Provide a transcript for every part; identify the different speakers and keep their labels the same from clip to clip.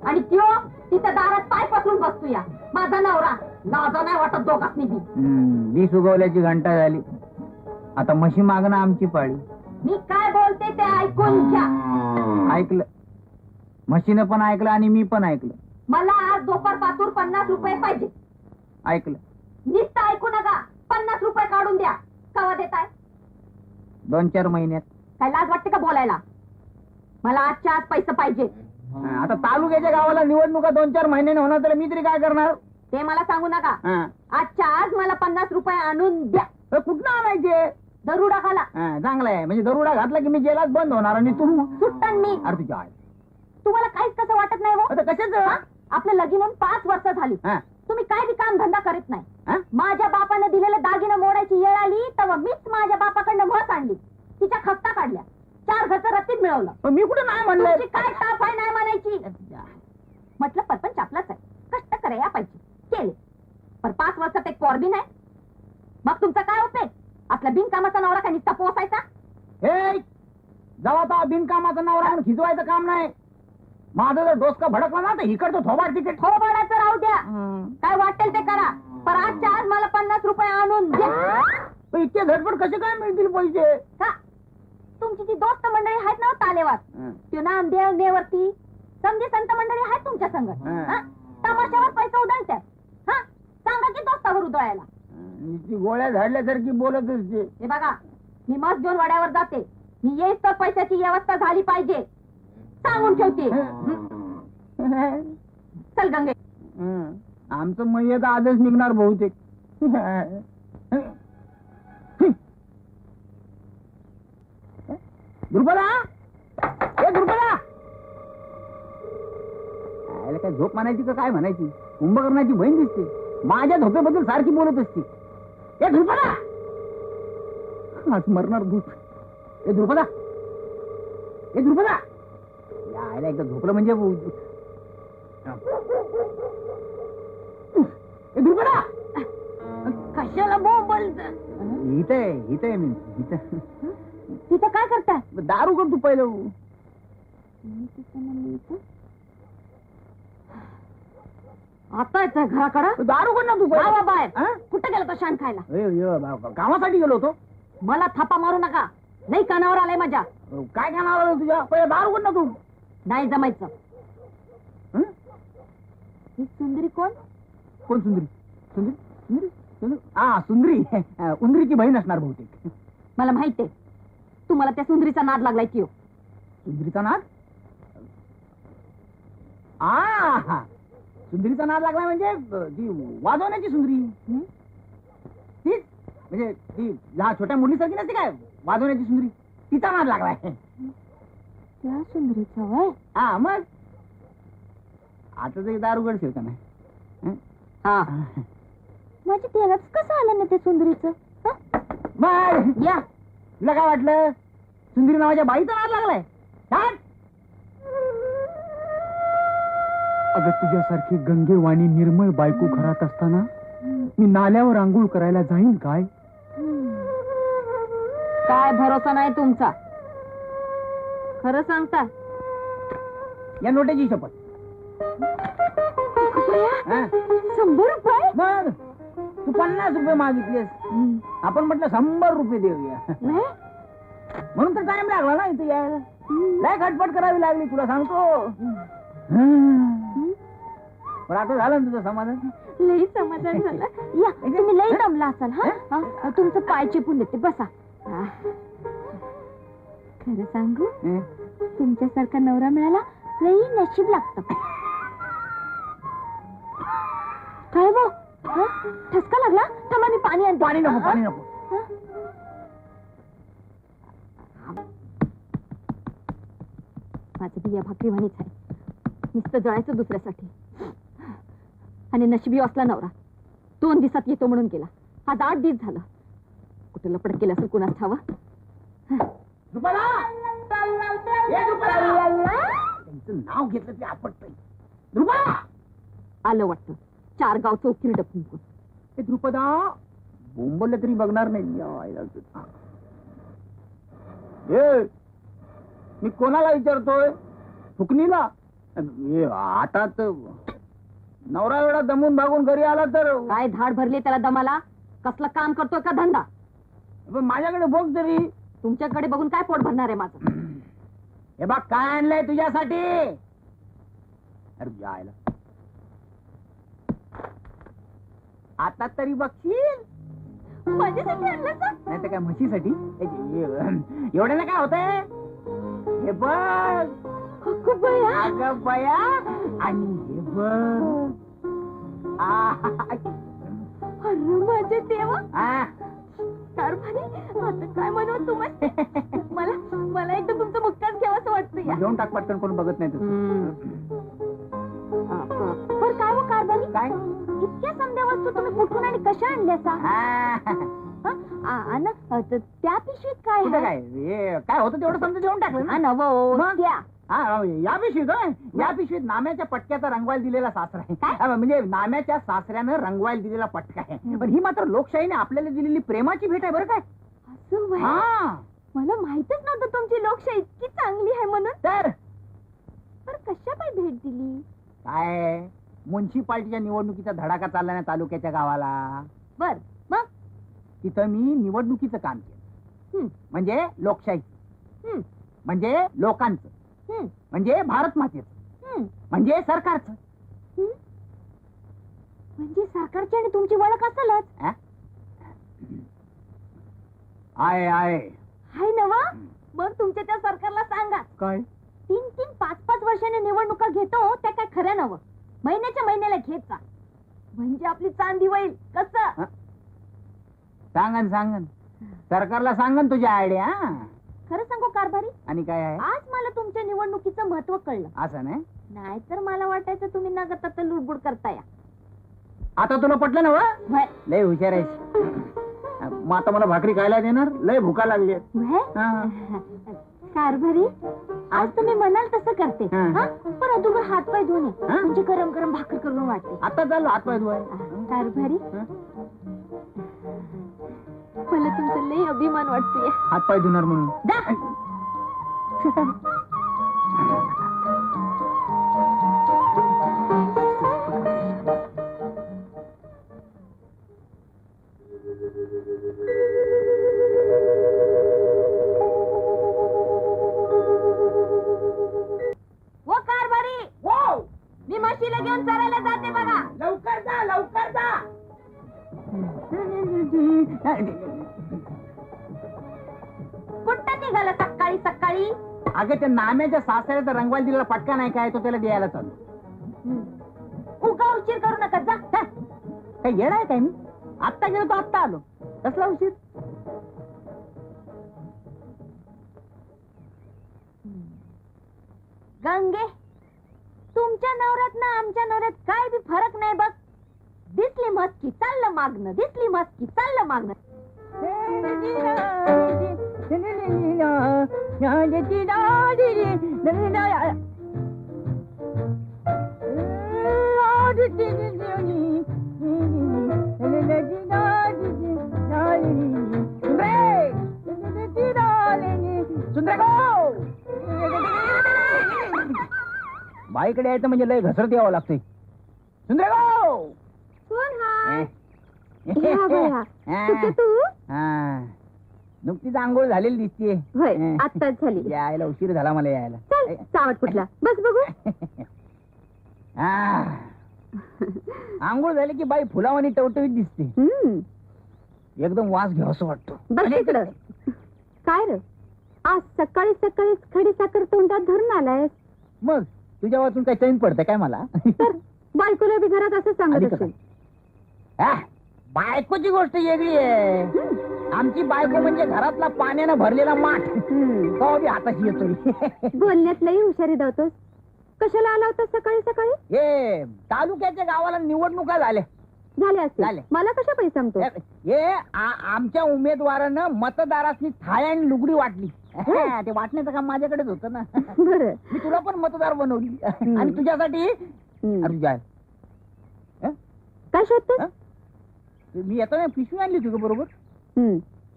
Speaker 1: आणि त्यो तिच्या दारात पाय पसरून बसतो या माझा नवरा. लाजा नाही वाटत दोघांनी बी.
Speaker 2: वीस उगवल्याची घंटा झाली, आता म्हशी मागणं आमची पाळी.
Speaker 1: मी काय बोलते ते ऐकून घ्या.
Speaker 2: ऐकलं, म्हशीनं पण ऐकलं आणि मी पण ऐकलं.
Speaker 1: मला आज दुपार पातूर 50 रुपये पाहिजे.
Speaker 2: ऐकलं.
Speaker 1: नुसतं ऐकू नका, 50 रुपये काढून द्या. कवा देताय?
Speaker 2: 2-4 महिन्यात.
Speaker 1: काय लाज वाटते का बोलायला? मला आजच्या आज पैसे पाहिजे.
Speaker 2: आता तालुक्याच्या गावाला निवडणुका 2-4 महिन्याने होणार, तर मी तरी काय करणार?
Speaker 1: ते मला सांगू नका. आजच्या आज मला 50 रुपये आणून द्या.
Speaker 2: कुठं आणायचे?
Speaker 1: दरुडा खाला.
Speaker 2: चांगलं आहे, म्हणजे दरुडा घातला की मी जेलात बंद होणार आणि तू
Speaker 1: सुट्टन मी.
Speaker 2: अरे तुझ्या आई,
Speaker 1: तुम्हाला काहीच कसं वाटत नाही हो?
Speaker 2: आता कशाच?
Speaker 1: आपलं लगीन होऊन 5 वर्ष झाली, तुम्ही काय बी काम धंदा करीत नाही. माझ्या बापाने दिलेलं दागिनं मोडायची वेळ आली तेव्हा मीच माझ्या बापाकडनं म्हस आणली, तिच्या खस्ता काढल्या, 4 घरचं रत्तीत मिळवलं.
Speaker 2: मी कुठे नाही म्हणलं?
Speaker 1: काय ताप आहे नाही म्हणायची? म्हटलं परपंच आपलाच आहे, कष्ट कराया पाहिजे, केले. पण 5 वर्षात एक पोर बी नाही. मग तुमचा काय उपयोग? आपला बिनकामाचा नवरा काय नुसता पोसायचा?
Speaker 2: जेव्हा बिनकामाचा नवरा म्हणून खिजवायचं काम नाही. माझं जर डोसका भडकला ना तर इकडचं थोबाड तिकीट.
Speaker 1: थोबाडाचं राहू द्या, काय वाटेल ते करा, पण आजच्या आज मला 50 रुपये आणून द्या.
Speaker 2: इतके झटपट कसे काय मिळतील पैसे?
Speaker 1: का तुमची ती दोस्त मंडळी आहेत ना तालेवास, त्यो नामदेव नेवरती समजे संत मंडळी आहेत तुमच्या संग. तमाशावर पैसे उधळतात. सांगा की दोस्तावर उधळायला.
Speaker 2: गोळ्या झाडल्यासारखी बोलत असते.
Speaker 1: हे बघा, मी मस्त घेऊन वाड्यावर जाते. मी येईस तर पैशाची व्यवस्था झाली पाहिजे, सांगून ठेवते. चल गंगे.
Speaker 2: आमचं मयत आजच निघणार बहुतेक. द्रुपदा, ए द्रुपदा, काय झोप म्हणायची का काय म्हणायची? कुंभकर्णाची बहीण दिसते, माझ्या झोपेबद्दल सारखी बोलत असते. ए द्रुपदा, आज मरणार भूत. ए द्रुपदा, ए द्रुपदा, यायला एकदा झोपलं म्हणजे. ए द्रुपदा,
Speaker 1: कशाला बोलत?
Speaker 2: इथं मी इथं.
Speaker 1: तिथं काय करताय?
Speaker 2: दारू कर तू पहिलं.
Speaker 1: आता येतोय घराकडं?
Speaker 2: दारू कर ना तू
Speaker 1: बाहेर. कुठं गेलो तो शान खायला?
Speaker 2: कामासाठी गेलो होतो.
Speaker 1: मला थापा मारू नका, नाही कानावर आलाय माझ्या.
Speaker 2: काय कानावर आलं तुझ्या? पहिलं दारू कर ना तू.
Speaker 1: नाही जमायचं. ही सुंदरी कोण?
Speaker 2: कोण सुंदरी? सुंदरी सुंदरी सुंदरी? सुंदरी उंदरीची बहीण असणार बहुतेक.
Speaker 1: मला माहितीये तुम्हाला त्या सुंदरीचा नाद लागलाय की.
Speaker 2: सुंदरीचा नाद? सुंदरीचा नाद लागलाय म्हणजे ती वाजवण्याची सुंदरी. तीच म्हणजे ती छोट्या मुलीसारखी नसते काय वाजवण्याची सुंदरी, तिचा नाद लागलाय.
Speaker 1: त्या सुंदरीचा वय?
Speaker 2: मग आता तरी दारू गडशील का नाही?
Speaker 1: माझी तेलाच कसं आलं ना त्या सुंदरीचं?
Speaker 2: मग
Speaker 1: या
Speaker 2: तुला काय वाटलं? सुंदरी नावाच्या बाईचा नाद लागलाय? अगं तुझ्यासारखी गंगेवाणी निर्मळ बायको घरात असताना मी नाल्यावर आंघोळ करायला जाईन काय?
Speaker 1: काय भरोसा नाही तुमचा? खरं सांगता?
Speaker 2: या नोट्याची शपथ.
Speaker 1: 100 रुपये?
Speaker 2: मग तू 50 रुपये मागितलेस, आपण म्हटलं 100 रुपये देऊया. म्हणून तर टाइम लागला ना इथे यायला. लय खटपट करावी लागली तुला सांगतो. पण आता झालं ना तुझं समाधान?
Speaker 1: लई समाधान झालं. या तुम्ही लई दमला असाल. तुमचं पाय चिपून देते, बसा. खरं सांगू, तुमच्यासारखा नवरा मिळाला लई नशीब लागतं. काय बो ठसका लागला? थांबा मी पाणी आणते.
Speaker 2: पाणी नको, पाणी नको.
Speaker 1: माझं बिया भाकरी म्हणीच आहे, नुसतं जळायचं दुसऱ्यासाठी. आणि नशिबी असला नवरा 2 दिवसात येतो म्हणून गेला, आज 8 दिवस झालं. कुठे लपड केलं असेल कुणास ठावा.
Speaker 2: त्यांचं नाव घेतलं ते आपटतंय.
Speaker 1: आलं वाटतं 4 गाव चौकीर डपून.
Speaker 2: ते द्रुपदा बोंबलं तरी बघणार नाही. मी कोणाला विचारतोय? फुकणीला? आता तर नवरा वेळा दमून भागून घरी आला तर
Speaker 1: काय धाड भरली त्याला दमाला? कसलं काम करतोय का धंदा?
Speaker 2: पण माझ्याकडे बघ तरी.
Speaker 1: तुमच्याकडे बघून काय पोट भरणार आहे माझं?
Speaker 2: हे बघ काय आणलंय तुझ्यासाठी. अरे जायला आता तरी बघशील.
Speaker 1: माझ्यासाठी आणलं का?
Speaker 2: नाही तर काय म्हशीसाठी. एवढ्याला काय होतंय? हे बघ
Speaker 1: अगं बया.
Speaker 2: अगं बया. आणि हे बघ
Speaker 1: अरे माझे देवा.
Speaker 2: आ.
Speaker 1: कारभारी, आता काय म्हणू तुम्हाला? मला एकदम तुमचं मुक्काच घ्यावं वाटतं या.
Speaker 2: घेऊन टाक पटकन, कोण बघत नाही
Speaker 1: पर काय हो कारभारी?
Speaker 2: काय
Speaker 1: इतक्या समध्या वस्तू तुम्ही कुठून आणि कशा आणल्या सा? त्या पिशवीत काय
Speaker 2: कुठं
Speaker 1: आहे?
Speaker 2: काय हे काय होतं तेवढं समजा देऊन टाकलं ना.
Speaker 1: मग त्या
Speaker 2: या पिशवीत होय? या पिशवीत नाम्याच्या पटक्याचा रंगवायला दिलेला सासरा आहे. म्हणजे नाम्याच्या सासऱ्यानं रंगवायला दिलेला पटका आहे. पण ही मात्र लोकशाहीने आपल्याला दिलेली प्रेमाची भेट आहे बरं काय.
Speaker 1: असं व्हय?
Speaker 2: हा
Speaker 1: मला माहितच नव्हतं तुमची लोकशाही इतकी चांगली आहे म्हणून.
Speaker 2: तर
Speaker 1: कशा पाय भेट दिली?
Speaker 2: काय म्युन्सिपाल्टीच्या निवडणुकीचा धडाका चालला ना तालुक्याच्या गावाला.
Speaker 1: बर मग
Speaker 2: तिथं मी निवडणुकीचं काम केलं. म्हणजे लोकशाही, म्हणजे लोकांचं, म्हणजे भारत मातेचं, म्हणजे सरकारचं.
Speaker 1: म्हणजे सरकारची आणि तुमची ओळख असेलच.
Speaker 2: आहे आहे
Speaker 1: हाय नवा. मग तुमच्या त्या सरकारला सांगा,
Speaker 2: काय
Speaker 1: 3-3, 5-5 वर्षांनी निवडणुका घेतो त्या काय खऱ्या नवं. महिन्याच्या महिन्याला घेत जा, म्हणजे आपली चांदी होईल. कसं
Speaker 2: सांगन सरकारला सांगन तुझ्या आयडिया.
Speaker 1: खरं सांगू कारभारी,
Speaker 2: आणि काय आहे
Speaker 1: आज मला तुमच्या निवडणुकीचं महत्व कळलं.
Speaker 2: असं नाही.
Speaker 1: नाहीतर मला वाटायचं तुम्ही नगत लुडबुड करताय.
Speaker 2: आता तुला पटलं ना?
Speaker 1: व्हय.
Speaker 2: लय हुशार आहेस. मग आता मला भाकरी खायला देणार? लय भुका लागली.
Speaker 1: व्हय? कारभारी, आज तुम्ही म्हणाल तसं करते.
Speaker 2: हा.
Speaker 1: पण अगोदर हातपाय धुणे, म्हणजे गरम गरम भाकर करून वाटते.
Speaker 2: आता चाललो हातपाय धुवाय.
Speaker 1: कारभारी, मला तुमचा लय अभिमान वाटतोय.
Speaker 2: हातपाय धुणार म्हणून
Speaker 1: जा. ओ कारभारी, मी म्हशीला घेऊन चरायला जाते बघा.
Speaker 2: लवकर जा लवकर जा.
Speaker 1: कुठं निघाला सकाळी सकाळी?
Speaker 2: अगं त्या नाम्याच्या सासऱ्याचा रंगवायला दिलेला पटका नाही काय, तो त्याला द्यायला चालू.
Speaker 1: उगा उशीर करू नका. जा.
Speaker 2: काय येणार काय मी? आत्ता गेलो तो आत्ता आलो. कसला उशीर?
Speaker 1: गंगे, तुमच्या नवऱ्यात ना आमच्या नवऱ्यात काय बी फरक नाही बघ. दिसली मस्की चाललं मागणं, दिसली मस्की चाललं मागणं.
Speaker 2: बाईकडे यायचं म्हणजे लय घसरत यावं लागतंय. सुंदरेगाव.
Speaker 1: कोण हा?
Speaker 2: हा.
Speaker 1: तू?
Speaker 2: हा. नुकतीच आंघोळ झालेली दिसतीये.
Speaker 1: होय, आत्ताच झाली.
Speaker 2: यायला उशीर झाला मला यायला.
Speaker 1: चल, सावट कुठला बस बघू.
Speaker 2: हा. आंघोळ झाली की बाई फुलावानी टवटवीत दिसते. एकदम वास घ्यावंसं वाटतो.
Speaker 1: बस इकडं. काय र, आज सकाळी सकाळीच खडी साखर तोंडात धरून आलायस?
Speaker 2: मग तुझ्या वाचून काही चैन पडतं काय मला?
Speaker 1: तर बायकोला बी घरात असं सांगत असेल.
Speaker 2: बायकोची गोष्ट वेगळी आहे. आमची बायको म्हणजे घरातला पाण्यानं भरलेला माठ. तो बी हाताशी येतोय.
Speaker 1: बोलण्यात लई हुशारी दावतोस. कशाला आला होता सकाळी सकाळी?
Speaker 2: हे तालुक्याच्या गावाला निवडणुका झाल्या.
Speaker 1: झाले असते.
Speaker 2: झाले.
Speaker 1: मला कशा पैसे सांगतो?
Speaker 2: हे आमच्या उमेदवारानं मतदारांनी थाळ्या आणि लुगडी वाटली. ते वाटण्याचं काम माझ्याकडेच होतं ना.
Speaker 1: बरं,
Speaker 2: मी तुला पण मतदार बनवली आणि तुझ्यासाठी
Speaker 1: काय शोधतोस?
Speaker 2: मी येतो ना पिशवी आणली तुझ्या बरोबर.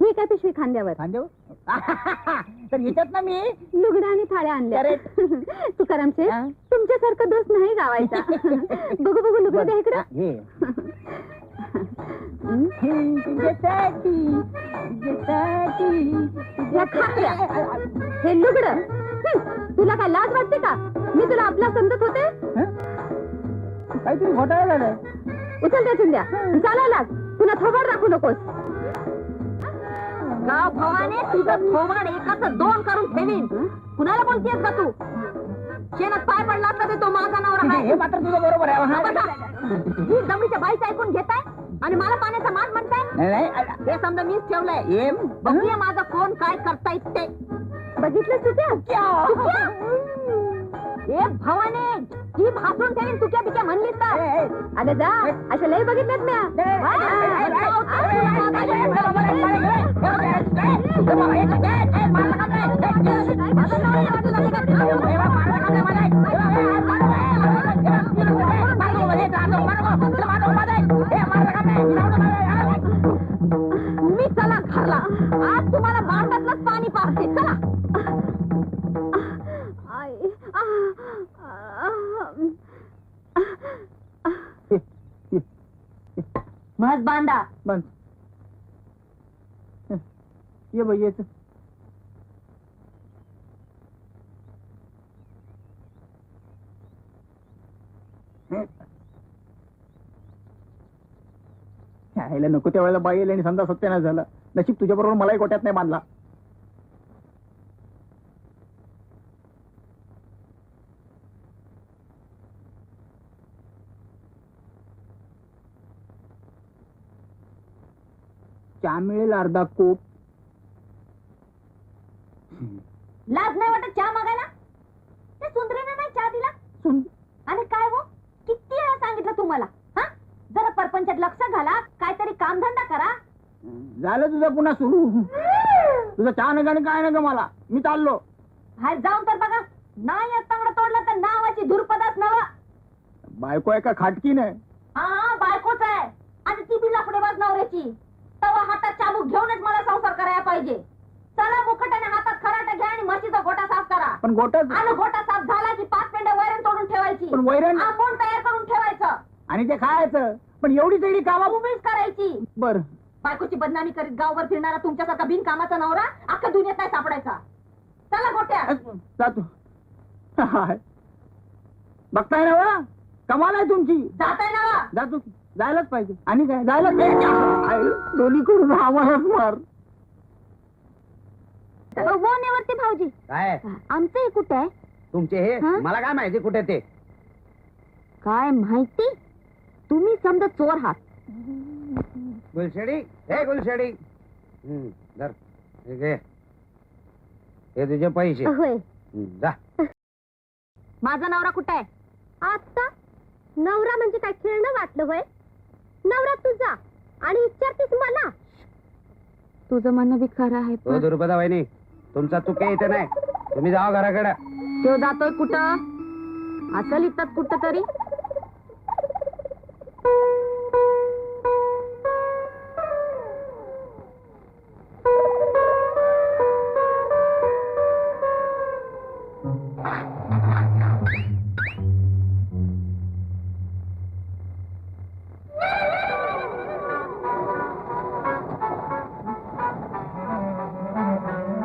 Speaker 1: ही काय पिशवी खांद्यावर
Speaker 2: खांदेव तर येतात ना मी.
Speaker 1: लुगडं आणि थाळ्या आणल्या तुकाराम शेठ
Speaker 2: हा?
Speaker 1: तुमच्यासारखं दोस्त नाही गावायचा. बघू बघू लुगडं द्या इकडं.
Speaker 2: हे तुझ्यासाठी, तुझ्यासाठी,
Speaker 1: या खांद्या. हे लुगडं तुला काय लाज वाटते का? मी तुला आपला समजत होते.
Speaker 2: हं? काहीतरी घोटाळा झालाय.
Speaker 1: उचल त्यातून द्या चालायला लाग. पुन्हा थोबाड राखू नकोस. गाव भवाने तुझं थोबाड एकाच दोन करून ठेवीन. कुणाला बोलतेस का तू? शेणात पाय पडला असता ते तो माझा नवरा
Speaker 2: हे मात्र तुझं बरोबर आहे.
Speaker 1: ही जवळीच्या बाईचं ऐकून घेताय आणि मला पाण्याचा मान म्हणताय.
Speaker 2: नाही
Speaker 1: हे समजा मीच ठेवलंय. बघूया माझं कोण काय करतायत ते. बघितलं तुझ्या ए भवाने ही भासून ठेवीन तुझ्या बिक्या म्हणलीस तर. अरे जा अशा लय बघितल्यात तुम्ही चला घरला. आज तुम्हाला भारतातलंच पाणी पाहते. चला. मज बांधा.
Speaker 2: बंद. ये बाई येत. ह्याला नको त्या वेळेला बाई येईल आणि समजा सत्यानाश झाला. नशीब तुझ्या बरोबर मलाही गोट्यात नाही बांधला. चहा मिळेल अर्धा कोप.
Speaker 1: लाज नाही वाटत चहा मागायला? त्या सुंदरीने नाही चहा दिला. आणि काय हो किती वेळा सांगितलं तुम्हाला? हा जरा परपंचात लक्ष घाला. काहीतरी कामधंदा करा.
Speaker 2: झालं तुझं पुन्हा सुरू. तुझं चहा नका आणि काय नका मला. मी चाललो.
Speaker 1: बाहेर जाऊन तर बघा. नाही तांगडं तोडलं तर नावाची धुरपदाच नवा.
Speaker 2: बायको आहे का खाटकी नाही?
Speaker 1: हा बायकोच आहे. आणि ती बी लफडेबाज नवऱ्याची. तवा हातात चाबूक घेऊनच मला संसार करायला पाहिजे. चला मुखटाने हातात खराटा घ्या आणि म्हशीचा गोटा साफ करा.
Speaker 2: पण गोटच.
Speaker 1: आणि गोटा साफ झाला की 5 पेंड्या वैरण तोडून ठेवायची.
Speaker 2: पण वैरण
Speaker 1: आंबोण तयार करून ठेवायचं.
Speaker 2: आणि ते खायचं. पण एवढी तेवढी कामा
Speaker 1: उभीच करायची.
Speaker 2: बर.
Speaker 1: बायकोची बदनामी करीत गावभर फिरणारा तुमच्यासारखा बिनकामाचा नवरा अख्खा दुनियेत नाही सापडायचा. चला गोट्या.
Speaker 2: जातो. बघताय ना वा कमाल आहे तुमची.
Speaker 1: जाताय ना.
Speaker 2: जातो. जायलाच पाहिजे. आणि काय जायलाच पाहिजे. दोन्ही करून आम्हालाच मार.
Speaker 1: वरती भाऊजी
Speaker 3: काय
Speaker 1: आमचं हे कुठे आहे?
Speaker 3: तुमचे हे
Speaker 1: हं?
Speaker 3: मला काय माहिती कुठे ते.
Speaker 1: काय माहिती? तुम्ही समजा चोर आहात.
Speaker 3: गुलशेडी हे गुलशेडी धर हे घे. हे तुझे पैसे.
Speaker 1: होय.
Speaker 3: जा.
Speaker 1: माझा नवरा कुठे आहे? आता नवरा म्हणजे काय खेळणं वाटलं होय? नवरा तुझा आणि विचारतेस मला? तुझं म्हणणं बी खरं आहे.
Speaker 3: तो दुर्पदा वहिनी तुमचा चुके इथे नाही. तुम्ही जावा घराकडे.
Speaker 1: तो जातोय कुठं? असं लिहितात कुठं तरी.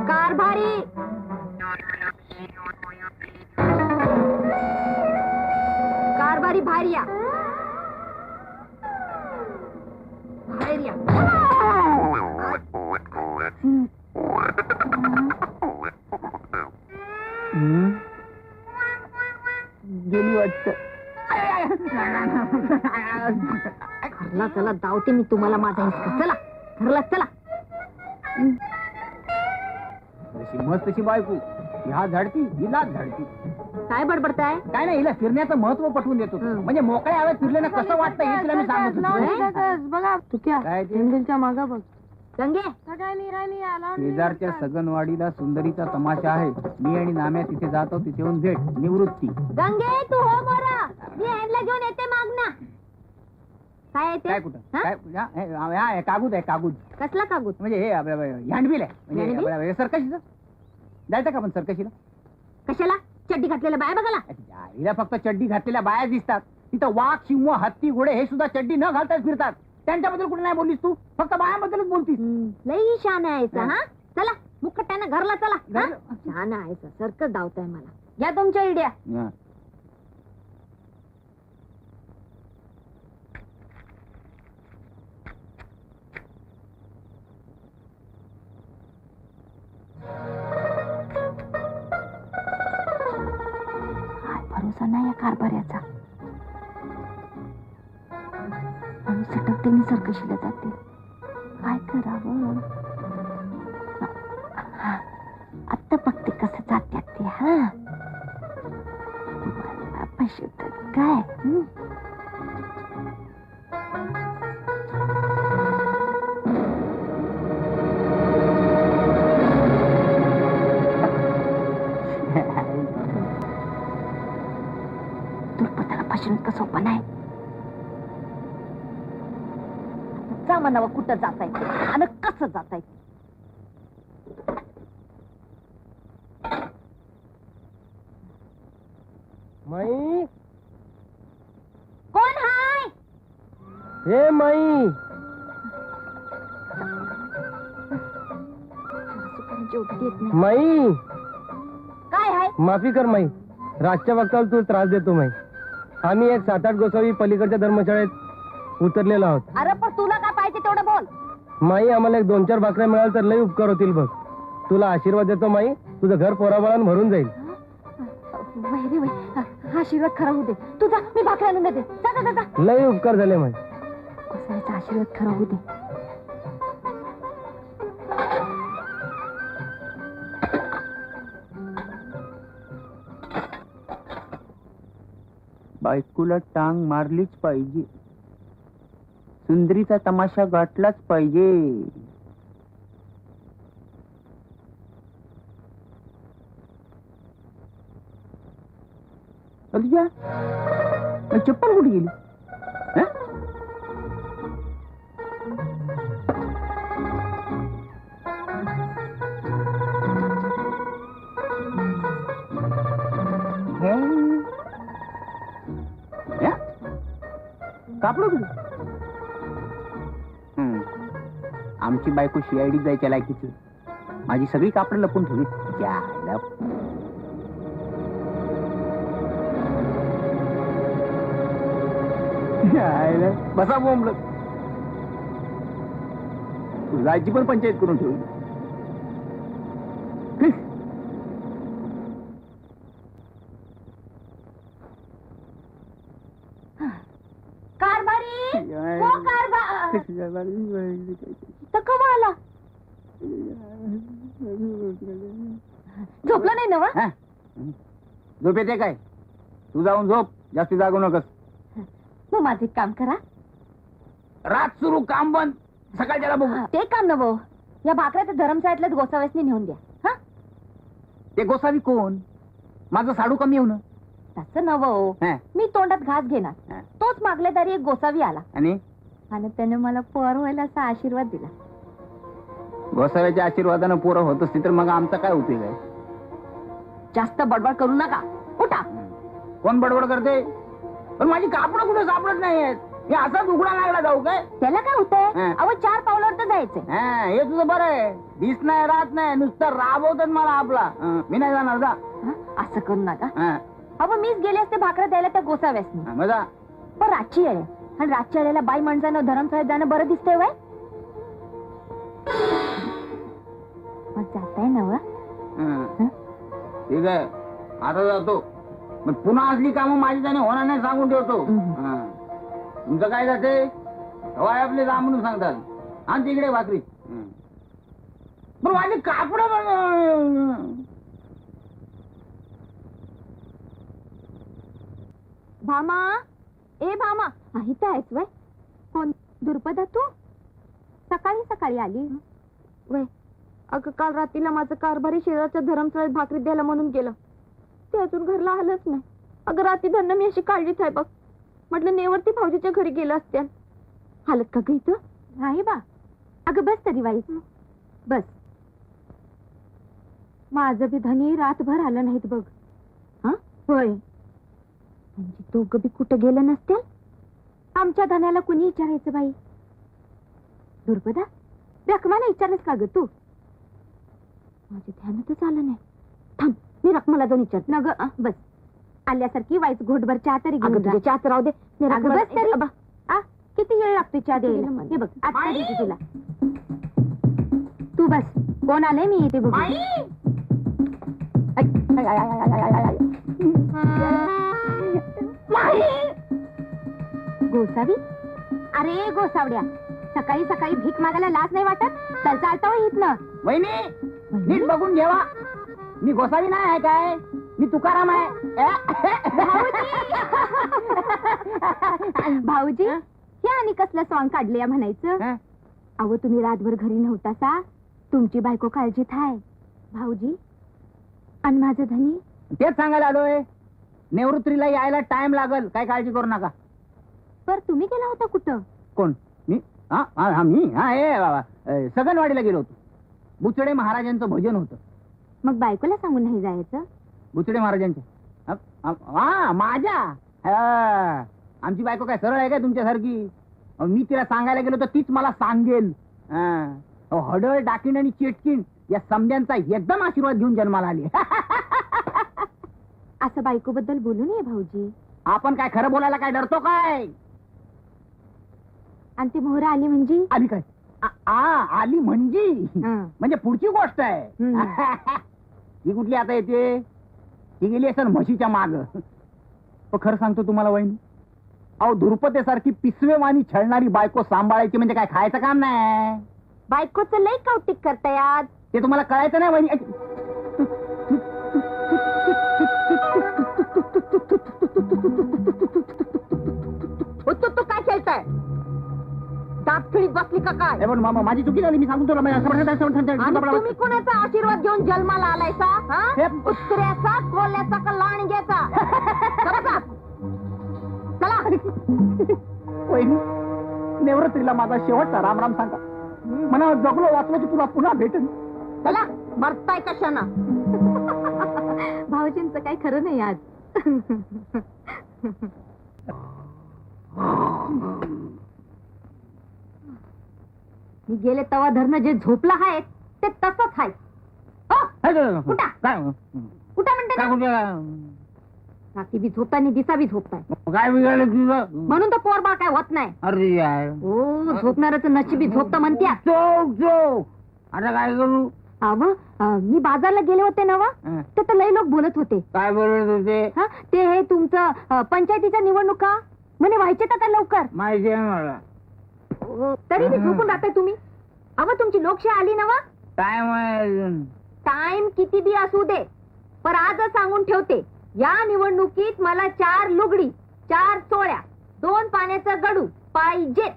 Speaker 1: कारभारी कारभारी बाहेर या. बाहेर या.
Speaker 2: गेली वाटत.
Speaker 1: घरला चला दावते मी तुम्हाला माझा हिसका. चला घरला चला.
Speaker 2: जशी मस्त तशी बायको. ह्या झाडती हिलाच झाडती.
Speaker 1: काय बडबडताय?
Speaker 2: काय नाही हिला फिरण्याचं महत्व पटवून देतो. म्हणजे मोकळ्या हवेत फिरल्यानं कसं वाटतं हे तुला मी सांगत होतो.
Speaker 1: बघा तू क्या
Speaker 2: काय ते?
Speaker 1: मागा बघ. गंगे
Speaker 2: शेजारच्या सगनवाडीला सुंदरीचा तमाशा आहे. मी आणि नाम्या तिथे जातो. तिथे येऊन भेट. निवृत्ती.
Speaker 1: गंगे तू हो मोरा. मी हँडला घेऊन येते मागना. काय आहे
Speaker 2: काय
Speaker 1: ते
Speaker 2: कुठं
Speaker 1: हा?
Speaker 2: काय हे कागूद आहे कागूद.
Speaker 1: कसला कागद
Speaker 2: म्हणजे हे आपलं हँडबिल आहे
Speaker 1: हँडबिल?
Speaker 2: म्हणजे सरकशीचं. जायचं का आपण सरकशीला?
Speaker 1: कशाला चड्डी घातलेल्या बाया बघाला
Speaker 2: हिला फक्त चड्डी घातलेल्या बाया दिसतात. तिथं वाघ सिंह हत्ती घोडे हे सुद्धा चड्डी न घालताच फिरतात. त्यांच्याबद्दल कुठे नाही बोललीस तू, फक्त बायाबद्दलच बोलतीस.
Speaker 1: लई शान आहे
Speaker 2: हा.
Speaker 1: हा चला मुखट्यानं घरला चला हा?
Speaker 2: घरला?
Speaker 1: छान आहे सरकच धावताय मला घ्या तुमच्या इड्या
Speaker 2: हा.
Speaker 1: काय भरोसा नाही या कारभाऱ्याचा. आणि सटकतेने सरकशीला जाते. काय करावं आता बघते कसं जात्यात ते. हा मला पैसे तर काय दुर्पताला फसवणं तर सोपं नाही. जा म्हणावं कुठं जाताय ते आणि कसं जाताय ते.
Speaker 3: माई
Speaker 1: कोण हाय?
Speaker 3: हे माई
Speaker 1: जेवढी देत नाही.
Speaker 3: माई
Speaker 1: काय हाय?
Speaker 3: माफी कर माई, रातच्या वक्ताला तू त्रास देतो माई. आम्ही एक 7-8 गोसावी पलीकडच्या धर्मशाळेत उतरलेलो आहोत.
Speaker 1: अरे पण तुला काय पाहिजे तेवढं बोल.
Speaker 3: माई आम्हाला एक 2-4 भाकऱ्या मिळाल तर लई उपकार होतील बघ. तुला आशीर्वाद देतो माई, तुझं घर पोराबाळानं भरून जाईल.
Speaker 1: वय रे वय, हा आशीर्वाद खरा होऊ दे. तुझा मी भाकरी आणून देते. जा जा जा जा.
Speaker 3: लई उपकार झाले माई.
Speaker 1: कोसाळ्याचा आशीर्वाद खरा होऊ दे.
Speaker 2: बायकोला टांग मारलीच पाहिजे, सुंदरीचा तमाशा गाठलाच पाहिजे. तुझ्या चप्पल कुठे गेली? हं? कापड कुठे? आमची बायको CID जायच्या लायकीची. माझी सगळी कापड लपून ठेवली. जायला. जायला. बसा बोंबल. जायची पण पंचायत करून ठेवली.
Speaker 1: कारभारी हो कारभार तर कवा आला? झोपला नाही ना वा?
Speaker 2: हा? झोप येते काय? तू जाऊन झोप, जास्ती जागू नकस.
Speaker 1: मग माझे काम करा.
Speaker 2: रात सुरू काम बंद, सकाळच्याला बघू.
Speaker 1: ते काम नव या भाकऱ्याच्या धर्मशाळेतल्याच गोसाव्यासनी नेऊन द्या. हा
Speaker 2: ते गोसावी कोण? माझं साडू कमी होऊन.
Speaker 1: तसं नव
Speaker 2: हा.
Speaker 1: मी तोंडात घास घेणार.
Speaker 2: हा.
Speaker 1: तोच मागल्या दारी एक गोसावी आला
Speaker 2: आणि
Speaker 1: आणि त्याने मला पोर व्हायला असा आशीर्वाद दिला.
Speaker 2: गोसाव्याच्या आशीर्वादानं पोरं होत असती तर मग आमचा काय उपयोग आहे?
Speaker 1: जास्त बडबड करू नका. उठा.
Speaker 2: कोण बडबड करते? पण माझी कापडं कुठे सापडत नाहीयेत. मी असाच उघडा लागला जाऊ काय?
Speaker 1: त्याला काय होतंय?
Speaker 2: हा.
Speaker 1: अहो 4 पावलावर तर जायचंय.
Speaker 2: हा, हे तुझं बरं आहे. दिस नाही राहत नाही, नुसतं राबवतात मला आपला. मी नाही जाणार जा.
Speaker 1: हा? असं करू नका.
Speaker 2: हा,
Speaker 1: अहो मीच गेले असते भाकऱ्या द्यायला त्या गोसाव्यासनी.
Speaker 2: हा, मग जा.
Speaker 1: पण रातची वेळ आहे. आणि रातच्या वेळेला बाई माणसानं धरमशाळेत जाणं बरं दिसतंय वय. मग जाताय ना व?
Speaker 2: हं. ठीक आहे, आता जातो. पण पुन्हा असली कामं माझी त्याने होणार नाही सांगून ठेवतो. हा. तुमचं काय जाते? हवाय आपले जा म्हणून सांगतात. आणि तिकडे भाकरी. पण माझे कापड
Speaker 1: भामा ए भामा इथं आहेस वय? कोण दुर्पदा तू? सकाळी सकाळी आली वय? अगं काल रात्रीला माझं कारभारी शेजारच्या धरमशाळेत भाकरी द्यायला म्हणून गेलं. ते अजून घरला आलंच नाही. अगं रात्री धरणं मी अशी काळजीत आहे बघ. म्हटलं नेवरती भाऊजीच्या घरी गेलं असत्या. हालत का गं इथं? नाही बा. अगं बस तरी वाईच. बस. माझं बी धनी रातभर आलं नाहीत बघ. हा होय. म्हणजे दोघं बी कुठं गेलं नसतील? आमच्या धन्याला कुणी विचारायचं बाई? दुर्पदा, रखमाला विचारलंस का ग तू? माझ्या ध्यानातच आलं नाही. थांब, मी रखमाला जाऊन विचार. न ग बस. आल्यासारखी वाईच घोटभर चहा तरी घेऊन जा. चहाच राहू दे. बस तरी. किती वेळ लागतो चहा द्यायला? हे बघ, आता देते तुला. तू बस. कोण आले मी येते बघ. गोसावी, अरे गोसावड्या, सकाळी सकाळी भीक मागायला लाज नाही वाटत? चल चालता हो इथनं.
Speaker 2: वहिनी, नीट बघून घेवा. मी गोसावी नाही आहे काय, मी तुकाराम आहे.
Speaker 1: भाऊजी, हे आणि कसलं सॉंग काढले म्हणायचं? अहो तुम्ही रातभर घरी नव्हता सा, तुमची बायको काळजीत आहे. भाऊजी आणि माझं धनी.
Speaker 2: तेच सांगायला आलोय, निवृत्तीला यायला टाइम लागल, काय काळजी करू नका.
Speaker 1: पर तुम्ही गेला होता कुठं?
Speaker 2: कोण? मी? मी सगनवाडीला गेलो होतो. बुचडे महाराजांचं भजन होतं.
Speaker 1: मग बायकोला सांगून नाही जायचं?
Speaker 2: बुचडे महाराजांच्या? माझ्या? आमची बायको काय सरळ आहे काय तुमच्यासारखी? मी तिला सांगायला गेलो तर तीच मला सांगेल. हडळ, डाकीण आणि चेटकीण या समद्यांचा एकदम आशीर्वाद घेऊन जन्माला आली.
Speaker 1: असं बायको बद्दल बोलू नये भाऊजी.
Speaker 2: आपण काय खरं बोलायला काय डरतो काय?
Speaker 1: आणि ती मोहरा आली म्हणजे?
Speaker 2: आली काय? आली म्हणजे म्हणजे पुढची गोष्ट आहे. ही कुठली आता येते? ही गेली असेल म्हशीच्या माग. खरं सांगतो तुम्हाला वहिनी, अहो धुरपतेसारखी पिसवेवाणी छळणारी बायको सांभाळायची म्हणजे काय खायचं काम नाही.
Speaker 1: बायकोचं लय कौतिक करतायात.
Speaker 2: ते तुम्हाला कळायचं नाही वहिनी.
Speaker 1: तू काय खेळताय? दात खिळीत बसली का काय?
Speaker 2: माझी चुकी झाली, मी सांगतो तुला.
Speaker 1: तुम्ही कोणाचा आशीर्वाद घेऊन जन्माला आलायसा? कुत्र्याचा, कोल्याचा का लांडग्याचा? चला.
Speaker 2: वहिनी, निवृत्तीला माझा शेवटचा राम राम सांगा. मला जगलो वाचलो की तुला पुन्हा भेटेन.
Speaker 1: चला, मरताय कशानं? भाऊजींचं काय खरं नाही आज. मी गेले तवा धरणं जे झोपलं आहे ते तसंच आहे. कुठं म्हणते ना? रात्री बी झोपताय आणि दिसा बी झोपताय.
Speaker 2: काय बिघडलं तुझं?
Speaker 1: म्हणून तर पोरबाळ काय होत नाही.
Speaker 2: अरे यार,
Speaker 1: हो, झोपणारच नशिबी झोपतं म्हणत्या.
Speaker 2: आता काय करू?
Speaker 1: मी बाजारला गेले होते ना वा, तर लई लोक बोलत होते.
Speaker 2: काय बोलत होते?
Speaker 1: ते हे तुमचं पंचायतीच्या निवडणुका म्हणे व्हायचे तर लवकर.
Speaker 2: माहिती आहे मला.
Speaker 1: तरी मी झोपून राहताय तुम्ही. तुमची लोकशाही आली ना वा.
Speaker 2: टाइम
Speaker 1: टाइम किती बी असू दे, पण आजच सांगून ठेवते, या निवडणुकीत मला 4 लुगडी, 4 चोळ्या, 2 पाण्याचं गडू पाहिजे.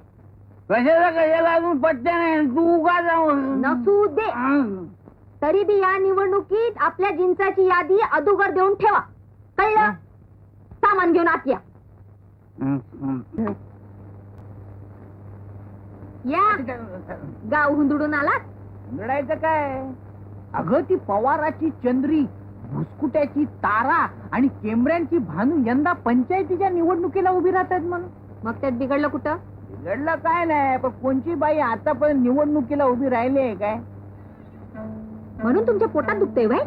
Speaker 2: कशाला अजून पट्ट्या नाही. तू का जाऊ
Speaker 1: नसू दे, तरी बी या निवडणुकीत आपल्या जिंचाची यादी अदुगर देऊन ठेवा. कळलं? सामान घेऊन आत या. गाव हुंदडून आलात?
Speaker 2: लढायचं काय? अगं ती पवाराची चंद्री, भुसकुट्याची तारा आणि केमऱ्यांची भानू यंदा पंचायतीच्या निवडणुकीला उभी राहतात म्हणून.
Speaker 1: मग त्यात बिघडलं कुठं?
Speaker 2: बिघडलं काय नाही, पण कोणची बाई आतापर्यंत निवडणुकीला उभी राहिली आहे काय?
Speaker 1: म्हणून तुमच्या पोटात दुखतंय बाई?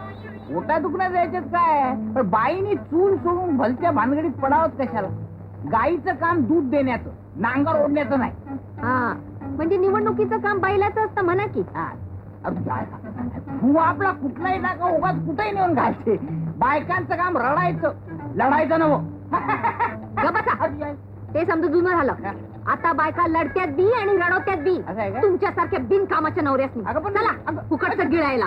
Speaker 2: पोटा दुखण्यात यायच्यात काय, पण बाईनी चूल सोडून भलत्या भानगडीत पडावत कशाला? गाईचं काम दूध देण्याचं, नांगर ओढण्याचं नाही.
Speaker 1: म्हणजे निवडणुकीचं काम बाईलाचं असतं म्हणा की.
Speaker 2: तू आपला कुठलाही टाका उगाच कुठेही नेऊन घालते. बायकांचं काम रडायचं, लढायचं नवं.
Speaker 1: ते समजा जुनं झालं. आता बायका लढत्यात बी आणि रडवत्यात बी, तुमच्यासारख्या बिनकामाच्या नवऱ्यासनी. चला फुकटचं गिळायला.